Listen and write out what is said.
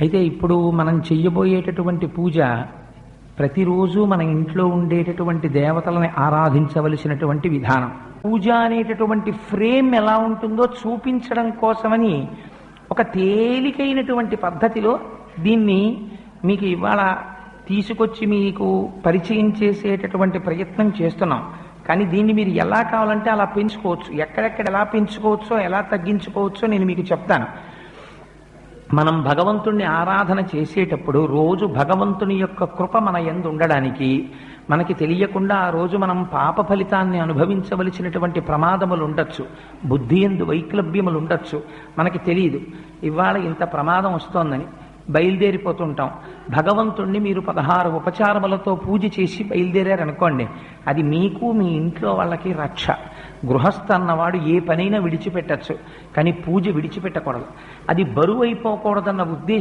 అయితే ఇప్పుడు మనం చెయ్యబోయేటటువంటి పూజ ప్రతిరోజు మన ఇంట్లో ఉండేటటువంటి దేవతలని ఆరాధించవలసినటువంటి విధానం. పూజ అనేటటువంటి ఫ్రేమ్ ఎలా ఉంటుందో చూపించడం కోసమని ఒక తేలికైనటువంటి పద్ధతిలో దీన్ని మీకు ఇవాళ తీసుకొచ్చి మీకు పరిచయం చేసేటటువంటి ప్రయత్నం చేస్తున్నాం. కానీ దీన్ని మీరు ఎలా కావాలంటే అలా పెంచుకోవచ్చు, ఎక్కడెక్కడ ఎలా పెంచుకోవచ్చో ఎలా తగ్గించుకోవచ్చో నేను మీకు చెప్తాను. మనం భగవంతుణ్ణి ఆరాధన చేసేటప్పుడు రోజు భగవంతుని యొక్క కృప మన యందు ఉండడానికి మనకి తెలియకుండా ఆ రోజు మనం పాప ఫలితాన్ని అనుభవించవలసినటువంటి ప్రమాదములు ఉండొచ్చు, బుద్ధి యందు వైక్లభ్యములు ఉండొచ్చు. మనకి తెలియదు ఇవాళ ఇంత ప్రమాదం వస్తోందని బయలుదేరిపోతుంటాం. భగవంతుణ్ణి మీరు 16 ఉపచారములతో పూజ చేసి బయలుదేరారనుకోండి, అది మీకు మీ ఇంట్లో వాళ్ళకి రక్ష. గృహస్థ అన్నవాడు ఏ పనైనా విడిచిపెట్టచ్చు, కానీ పూజ విడిచిపెట్టకూడదు. అది బరువు అయిపోకూడదన్న ఉద్దేశం